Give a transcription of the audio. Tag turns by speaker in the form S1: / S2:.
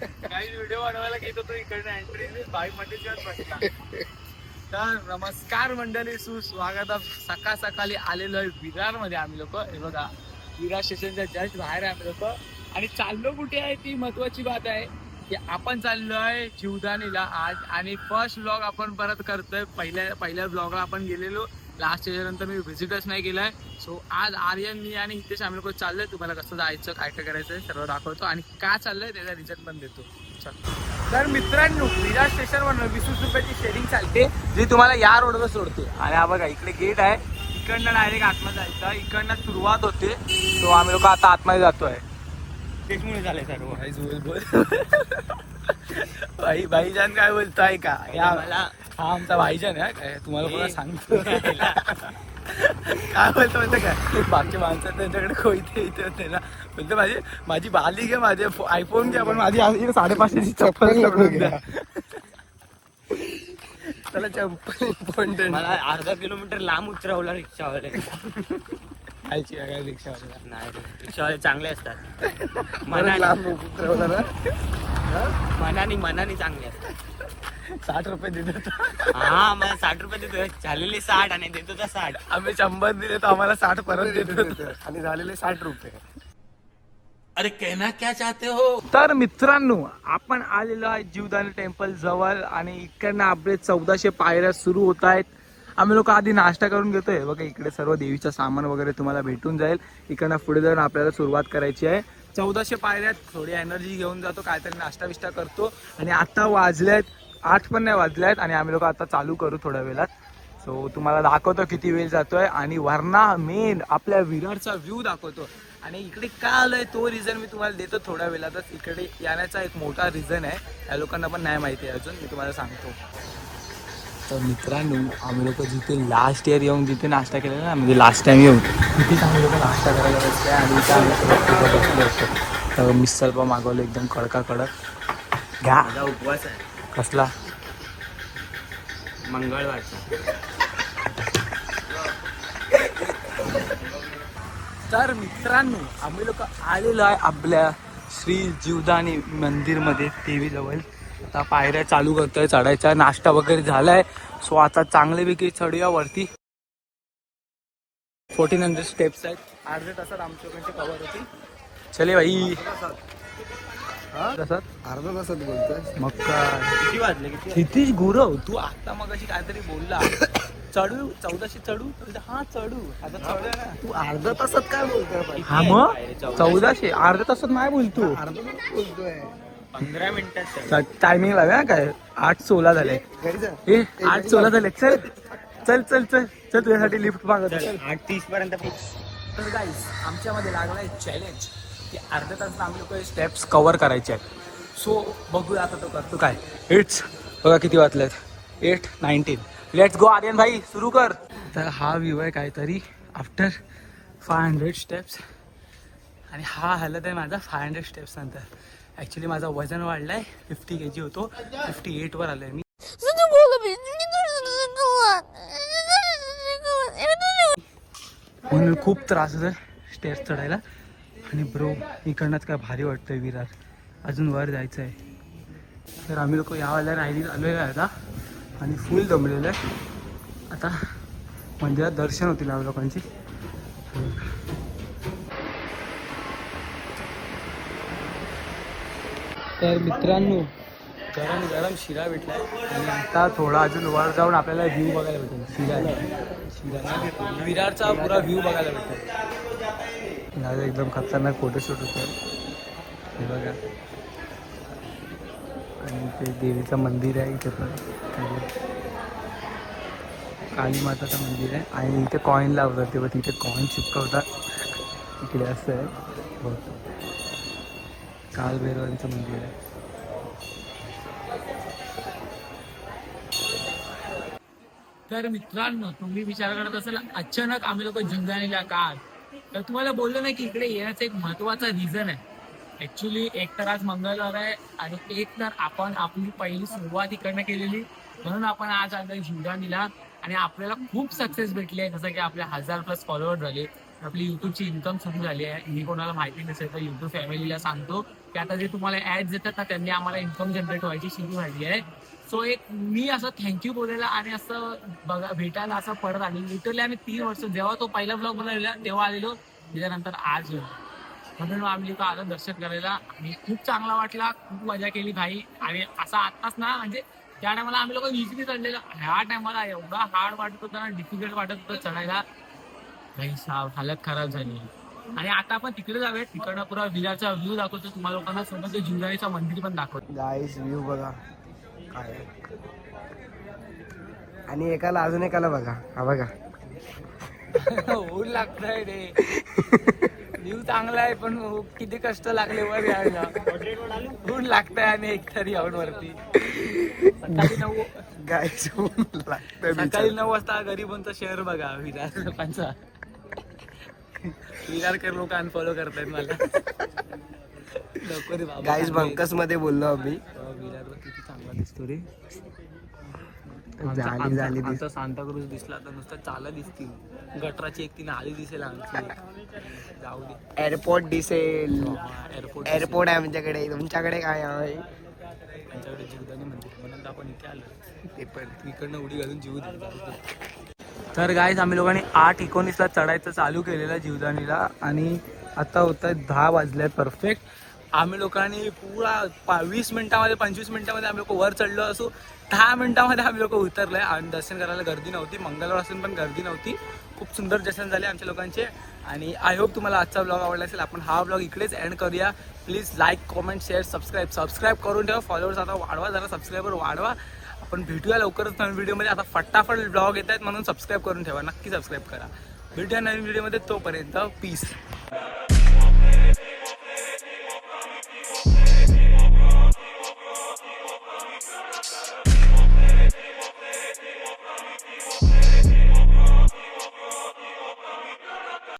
S1: काही व्हिडिओ बनवायला घेत होतो इकडे एंट्री बाईक मध्ये बसला. तर नमस्कार मंडळी, सुस्वागत. सकाळ सकाळी आलेलो आहे विरार मध्ये आम्ही लोक. हे बघा, विरार स्टेशनच्या जस्ट बाहेर आहे आम्ही लोक. आणि चाललो कुठे आहे ती महत्वाची बात आहे की आपण चाललो आहे जीवदानीला आज. आणि फर्स्ट ब्लॉग आपण परत करतोय. पहिल्या ब्लॉगला आपण गेलेलो, लास्ट नंतर मी व्हिजिटच नाही केलाय. सो आज आर्यन, मी आणि हितेश आम्ही लोक चाललोय. तुम्हाला कसं जायचं, काय काय करायचं सर्व दाखवतो आणि का चाललंय त्याचा रिझल्ट पण देतो. तर मित्रांनो, विरार स्टेशनवर 20 रुपयाची शेअरिंग चालते, जी तुम्हाला या रोडवर सोडते. आणि हा बघा इकडे गेट आहे, इकडनं डायरेक्ट आतमध्ये जायचं. इकडनं सुरुवात होते. तो आम्ही लोक आता आतमध्ये जातोय.
S2: त्याच्यामुळे झालंय सर्व.
S1: भाईजान काय बोलतोय का? या मला हा आमचा भाईजान आहे काय, तुम्हाला कोणा सांगतो काय बोलतो म्हणते काय, बाकी माणसं त्यांच्याकडे कोयते इथे होते ना, बोलतो माझी बाली घ्या, माझे आयफोन घ्या, पण माझी 550ची चप्पल सोडून द्या. त्याला चप्पल
S2: मला अर्धा किलोमीटर लांब उतरवला रिक्षावाले.
S1: खायची काय रिक्षावाला
S2: नाही, रिक्षावाले चांगले असतात.
S1: लांब उतरवला ना,
S2: मनाने चांगले असतात.
S1: 60 रुपये देतो.
S2: हा, मला 60 रुपये देतो. झालेले 60 आणि देतो तर 60.
S1: आम्ही 100 दिले तर आम्हाला 60 परत देतो आणि झालेले 60 रुपये.
S2: अरे कहना क्या चाहते हो?
S1: तर मित्रांनो, आपण आलेलो आहे जीवदानी टेम्पल जवळ. आणि इकडनं आपले 1400 पायऱ्या सुरू होत आहेत. आम्ही लोक आधी नाश्ता करून घेतोय. बघा इकडे सर्व देवीचं सामान वगैरे तुम्हाला भेटून जाईल. इकडनं पुढे जाऊन आपल्याला सुरुवात करायची आहे. 1400 पायऱ्यात थोडी एनर्जी घेऊन जातो, काहीतरी नाश्ता विष्टा करतो. आणि आता वाजल्यात 8 पण नाही वाजल्यात, आणि आम्ही लोक आता चालू करू थोड्या वेळात. सो तुम्हाला दाखवतो किती वेळ जातोय. आणि वरना मेन आपल्या विरारचा व्ह्यू दाखवतो. आणि इकडे का आलोय तो रिझन मी तुम्हाला देतो थोड्या वेळातच. इकडे येण्याचा एक मोठा रिझन आहे, या लोकांना पण नाही माहिती आहे अजून, मी तुम्हाला सांगतो. तर मित्रांनो, आम्ही लोक जिथे लास्ट इयर येऊन जिथे नाश्ता केलेला ना, म्हणजे लास्ट टाइम येऊन तिथेच आम्ही लोक नाश्ता करायला बसले. आणि इथे आम्ही सगळं बसलो होतो. तर मिसळ पाव मागवलं एकदम कडका कडक. घ्या.
S2: माझा उपवास आहे.
S1: कसला?
S2: मंगळवारचा.
S1: तर मित्रांनो, आम्ही लोक आलेलो आहे आपल्या श्री जीवदानी मंदिरमध्ये, देवीजवळ. आता पायऱ्या चालू करतोय चढायचा. नाश्ता वगैरे झालाय. सो आता चांगल्यापैकी चढूया वरती. 1400 स्टेप्स आहेत. अर्ध्या तासात आमच्याकडचे कव्हर होती. चले भाई.
S3: अर्धा तासात बोलतोय.
S1: मग काय
S2: किती वाजले?
S1: क्षितिज गुरव, तू आता मग अशी काहीतरी बोलला, चढू 1400 चढू. हा चढू, आता चढूया ना.
S3: तू अर्धा तासात काय बोलतोय?
S1: हा मग 1400 अर्ध्या तासात नाही बोलतो.
S3: अर्धा तास बोलतोय.
S2: 15 मिनिटात.
S1: टायमिंग लाव्या काय. 8:16 झाले.
S3: घरी जा.
S1: 8:16 झाले. चल चल चल चल चल, तुझ्यासाठी लिफ्ट मागत.
S2: 8:30 पर्यंत.
S1: तर गाईज, आमच्यामध्ये लागलाय चॅलेंज की अर्ध्या तासात आम्ही लोक स्टेप्स कव्हर करायचे आहेत. सो बघूया आता तो करतो काय. इट्स बघा किती वाजलेत, 8:19. लेट्स गो आर्यन भाई, सुरू कर. तर हा व्ह्यू आहे काहीतरी आफ्टर 500 स्टेप्स. आणि हा हालत आहे माझा 500 स्टेप्स नंतर. ॲक्च्युली माझा वजन वाढलाय, 50 kg होतो, 58 वर आलोय मी. म्हणून खूप त्रास होतोय स्टेप्स चढायला. आणि ब्रो, इकडनंच काय भारी वाटतंय विरार. अजून वर जायचं आहे. तर आम्ही लोक यावेळेला राहिली आलोय आता, आणि फुल दमलेलं आहे. आता मंदिरात दर्शन होतील आम्ही लोकांची. तर मित्रांनो, गरम गरम शिरा भेटलाय. आणि आता थोडा अजून वर जाऊन आपल्याला व्ह्यू बघायला भेटेल. शिरा विरारचा पुरा व्ह्यू बघायला भेटेल. माझा एकदम खतरनाक फोटोशूट होतं हे बघा. आणि ते देवीचं मंदिर आहे इथे पण, काली माताचं मंदिर आहे. आणि इथे कॉईन लावतात तेव्हा तिथे कॉईन चिपकवतात. इकडे असं आहे बहुत. कालभैरवांचं मंदिर आहे. तर मित्रांनो, तुम्ही विचार करत असाल अचानक आम्ही लोक जीवदानीला का, तर तुम्हाला बोललो ना की इकडे येण्याचं एक महत्वाचा रिझन आहे. ऍक्च्युली एक तर आज मंगळवार आहे, आणि एक तर आपण आपली पहिली सुरुवात इकडनं केलेली, म्हणून आपण आज आलोय जीवदानीला. आणि आपल्याला खूप सक्सेस भेटली आहे, जसं की आपले 1000+ फॉलोअर झाले. आपली युट्यूबची इन्कम सुरू झाली आहे. मी कोणाला माहिती नसेल तर युट्यूब फॅमिलीला सांगतो
S4: की आता जे तुम्हाला ऍड देतात ना त्यांनी आम्हाला इन्कम जनरेट व्हायची सुरू झाली आहे. सो एक मी असं थँक्यू बोलायला आणि असं बघा भेटायला असं परत आले. लिटरली आम्ही 3 वर्ष जेव्हा तो पहिला ब्लॉग बनवलेला तेव्हा आलेलो, त्याच्यानंतर आज म्हणून आम्ही लोक आलो दर्शन करायला आणि खूप चांगला वाटला, खूप मजा केली भाई. आणि असं आताच ना म्हणजे त्या टायमाला आम्ही लोक इझिली चढलेलो, ह्या टायमाला एवढा हार्ड वाटत होता ना, डिफिकल्ट वाटत होतं चढायला, भाई साहेब हालत खराब झाली. आणि आता आपण तिकडे जाऊया, तिकडनं पुरा विराचा व्ह्यू दाखवतो तुम्हाला लोकांना, सोबत जिवदानीचं मंदिर पण दाखवतो.
S3: गाईस व्ह्यू बघा काय आहे. आणि एकाला अजून एकाला बघा, हा बघा
S1: ऊन लागतंय रे. व्ह्यू चांगला आहे पण किती कष्ट लागले वर यायला. ऊन लागतंय आणि एकतरी यावं वरती. सकाळी 9
S3: गाईस
S1: सकाळी 9 वाजता गरीबांचा शहर बघा, विरार लोकांचा. विरारकर लोक अनफॉलो करतायत मला. नको रे बाबा.
S3: गाईस बंकस मध्ये बोललो आम्ही.
S1: विरार किती चांगला दिसतो रे.
S3: झाली झाली
S1: आमचा सांताक्रूज दिसला तर नुसतं चाला दिसतील. गटराची एक ती नाली दिसेल आमची. जाऊ दे.
S3: एअरपोर्ट दिसेल.
S1: एअरपोर्ट
S3: एअरपोर्ट आहे आमच्याकडे. तुमच्याकडे काय आहे?
S1: आमच्याकडे जीवदानी मंदिर म्हणून आपण इथे आलो.
S3: ते पण
S1: इकडनं उडी घालून जीव दिला. तर गाईज आम्ही लोकांनी 8:19ला चढायचं चालू केलेलं जीवदानीला आणि आता होत आहे 10 वाजल्यात परफेक्ट. आम्ही लोकांनी पुरा 20 मिनिटामध्ये 25 मिनिटामध्ये आम्ही लोक वर चढलो असू. 10 मिनिटामध्ये आम्ही लोक उतरलोय आणि दर्शन करायला गर्दी नव्हती. मंगळवार असून पण गर्दी नव्हती. खूप सुंदर दर्शन झाले आमच्या लोकांचे आणि आय होप तुम्हाला आजचा ब्लॉग आवडला असेल. आपण हा ब्लॉग इकडेच एंड करूया. Please like comment share subscribe करून ठेवा. फॉलोअर्स आता वाढवा, जरा सबस्क्रायबर वाढवा. आपण भेटूया लवकरच नवीन व्हिडिओमध्ये. आता फटाफट ब्लॉग येत आहेत म्हणून सबस्क्राईब करून ठेवा. नक्की सबस्क्राईब करा. भेटूया नवीन व्हिडिओमध्ये. तोपर्यंत पीस.